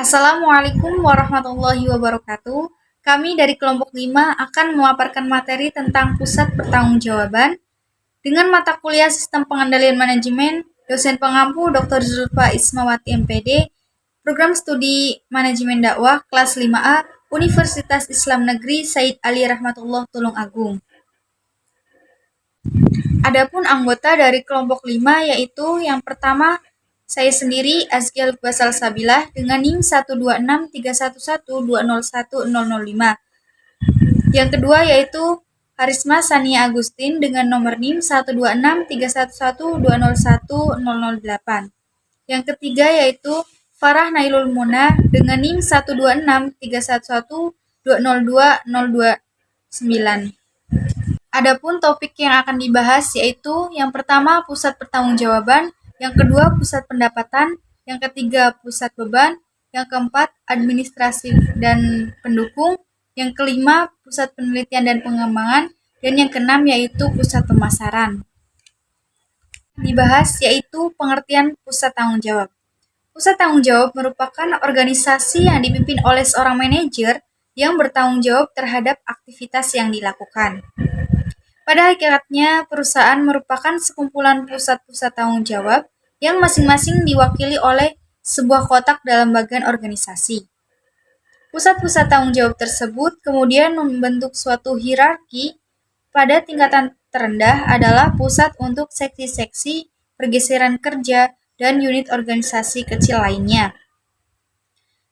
Assalamualaikum warahmatullahi wabarakatuh. Kami dari kelompok 5 akan memaparkan materi tentang pusat pertanggungjawaban dengan mata kuliah Sistem Pengendalian Manajemen, dosen pengampu Dr. Zulfa Ismawati MPD, program studi Manajemen Dakwah kelas 5A, Universitas Islam Negeri Said Ali Rahmatullah Tulungagung. Adapun anggota dari kelompok 5 yaitu yang pertama saya sendiri Azkia Lukbah Salsabilah dengan NIM 1263112010005. Yang kedua yaitu Harisma Sania Agustin dengan nomor NIM 1263112010008. Yang ketiga yaitu Farah Nailul Muna dengan NIM 12631120209. Adapun topik yang akan dibahas yaitu yang pertama pusat pertanggungjawaban, yang kedua pusat pendapatan, yang ketiga pusat beban, yang keempat administrasi dan pendukung, yang kelima pusat penelitian dan pengembangan, dan yang keenam yaitu pusat pemasaran. Dibahas yaitu pengertian pusat tanggung jawab. Pusat tanggung jawab merupakan organisasi yang dipimpin oleh seorang manajer yang bertanggung jawab terhadap aktivitas yang dilakukan. Pada hakikatnya, perusahaan merupakan sekumpulan pusat-pusat tanggung jawab yang masing-masing diwakili oleh sebuah kotak dalam bagian organisasi. Pusat-pusat tanggung jawab tersebut kemudian membentuk suatu hierarki. Pada tingkatan terendah adalah pusat untuk seksi-seksi, pergeseran kerja, dan unit organisasi kecil lainnya.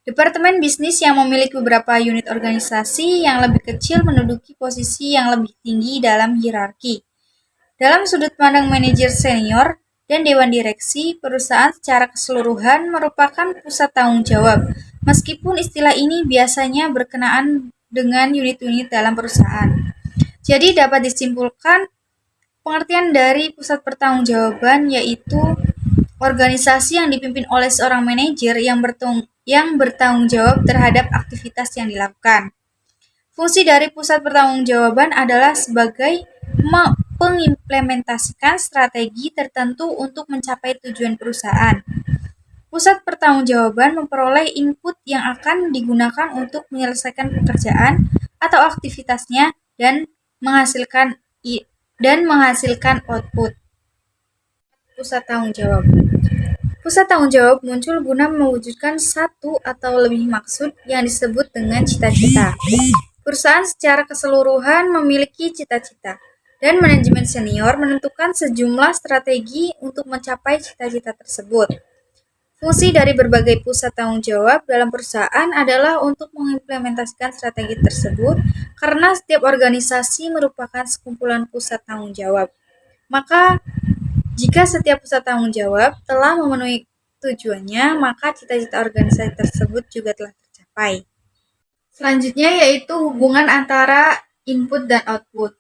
Departemen bisnis yang memiliki beberapa unit organisasi yang lebih kecil menduduki posisi yang lebih tinggi dalam hierarki. Dalam sudut pandang manajer senior dan dewan direksi, perusahaan secara keseluruhan merupakan pusat tanggung jawab, meskipun istilah ini biasanya berkenaan dengan unit-unit dalam perusahaan. Jadi dapat disimpulkan pengertian dari pusat pertanggungjawaban yaitu organisasi yang dipimpin oleh seorang manajer yang bertanggung jawab terhadap aktivitas yang dilakukan. Fungsi dari pusat pertanggungjawaban adalah sebagai mengimplementasikan strategi tertentu untuk mencapai tujuan perusahaan. Pusat pertanggungjawaban memperoleh input yang akan digunakan untuk menyelesaikan pekerjaan atau aktivitasnya dan menghasilkan output. Pusat tanggung jawab. Pusat tanggung jawab muncul guna mewujudkan satu atau lebih maksud yang disebut dengan cita-cita. Perusahaan secara keseluruhan memiliki cita-cita, dan manajemen senior menentukan sejumlah strategi untuk mencapai cita-cita tersebut. Fungsi dari berbagai pusat tanggung jawab dalam perusahaan adalah untuk mengimplementasikan strategi tersebut, karena setiap organisasi merupakan sekumpulan pusat tanggung jawab. Maka, jika setiap pusat tanggung jawab telah memenuhi tujuannya, maka cita-cita organisasi tersebut juga telah tercapai. Selanjutnya yaitu hubungan antara input dan output.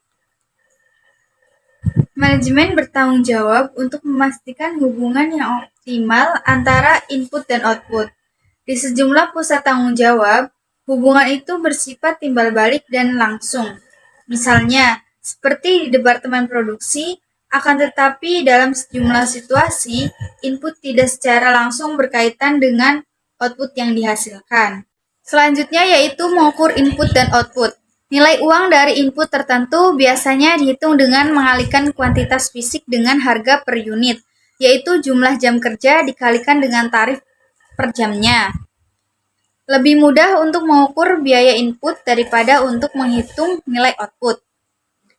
Manajemen bertanggung jawab untuk memastikan hubungan yang optimal antara input dan output. Di sejumlah pusat tanggung jawab, hubungan itu bersifat timbal balik dan langsung. Misalnya, seperti di departemen produksi, akan tetapi dalam sejumlah situasi, input tidak secara langsung berkaitan dengan output yang dihasilkan. Selanjutnya yaitu mengukur input dan output. Nilai uang dari input tertentu biasanya dihitung dengan mengalihkan kuantitas fisik dengan harga per unit, yaitu jumlah jam kerja dikalikan dengan tarif per jamnya. Lebih mudah untuk mengukur biaya input daripada untuk menghitung nilai output.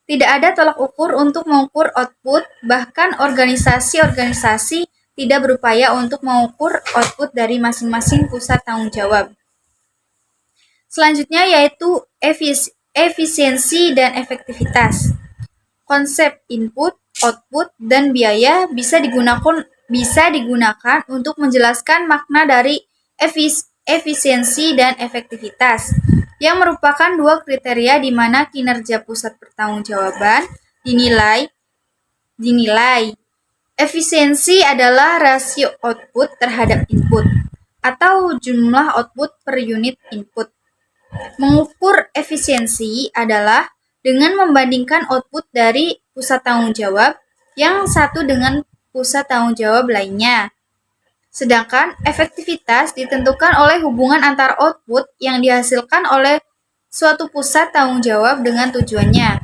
Tidak ada tolak ukur untuk mengukur output, bahkan organisasi-organisasi tidak berupaya untuk mengukur output dari masing-masing pusat tanggung jawab. Selanjutnya yaitu efisiensi dan efektivitas. Konsep input, output, dan biaya bisa digunakan untuk menjelaskan makna dari efisiensi dan efektivitas, yang merupakan dua kriteria di mana kinerja pusat pertanggungjawaban dinilai. Efisiensi adalah rasio output terhadap input, atau jumlah output per unit input. Mengukur efisiensi adalah dengan membandingkan output dari pusat tanggung jawab yang satu dengan pusat tanggung jawab lainnya. Sedangkan efektivitas ditentukan oleh hubungan antara output yang dihasilkan oleh suatu pusat tanggung jawab dengan tujuannya.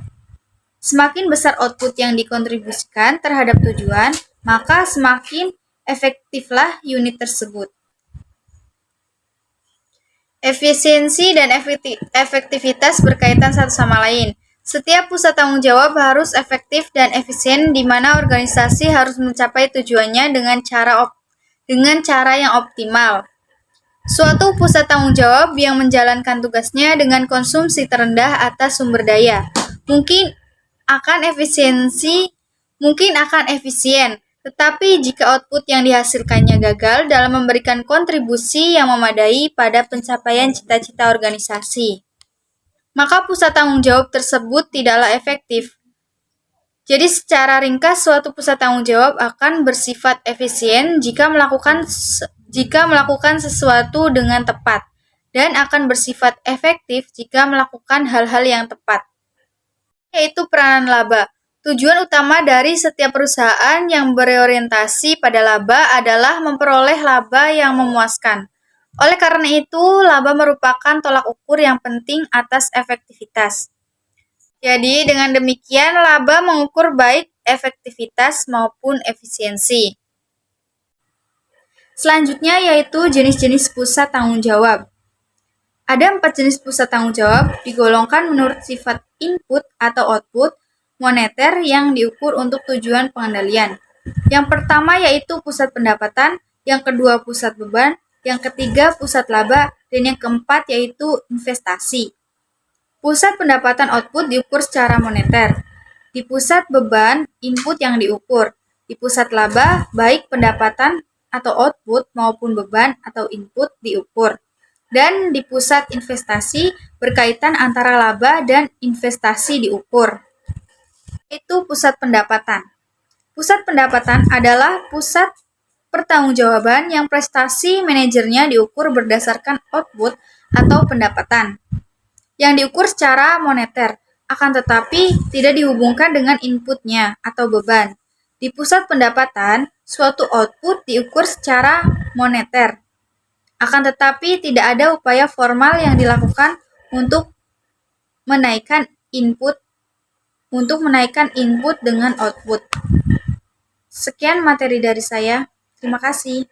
Semakin besar output yang dikontribusikan terhadap tujuan, maka semakin efektiflah unit tersebut. Efisiensi dan efektivitas berkaitan satu sama lain. Setiap pusat tanggung jawab harus efektif dan efisien, di mana organisasi harus mencapai tujuannya dengan cara yang optimal. Suatu pusat tanggung jawab yang menjalankan tugasnya dengan konsumsi terendah atas sumber daya mungkin akan efisien, tetapi jika output yang dihasilkannya gagal dalam memberikan kontribusi yang memadai pada pencapaian cita-cita organisasi, maka pusat tanggung jawab tersebut tidaklah efektif. Jadi secara ringkas, suatu pusat tanggung jawab akan bersifat efisien jika melakukan sesuatu dengan tepat, dan akan bersifat efektif jika melakukan hal-hal yang tepat. Yaitu peranan laba. Tujuan utama dari setiap perusahaan yang berorientasi pada laba adalah memperoleh laba yang memuaskan. Oleh karena itu, laba merupakan tolak ukur yang penting atas efektivitas. Jadi, dengan demikian, laba mengukur baik efektivitas maupun efisiensi. Selanjutnya yaitu jenis-jenis pusat tanggung jawab. Ada 4 jenis pusat tanggung jawab, digolongkan menurut sifat input atau output moneter yang diukur untuk tujuan pengendalian. Yang pertama yaitu pusat pendapatan, yang kedua pusat beban, yang ketiga pusat laba, dan yang keempat yaitu investasi. Pusat pendapatan output diukur secara moneter. Di pusat beban, input yang diukur. Di pusat laba, baik pendapatan atau output maupun beban atau input diukur. Dan di pusat investasi, berkaitan antara laba dan investasi diukur. Itu pusat pendapatan. Pusat pendapatan adalah pusat pertanggungjawaban yang prestasi manajernya diukur berdasarkan output atau pendapatan, yang diukur secara moneter, akan tetapi tidak dihubungkan dengan inputnya atau beban. Di pusat pendapatan, suatu output diukur secara moneter, akan tetapi tidak ada upaya formal yang dilakukan untuk menaikkan input dengan output. Sekian materi dari saya. Terima kasih.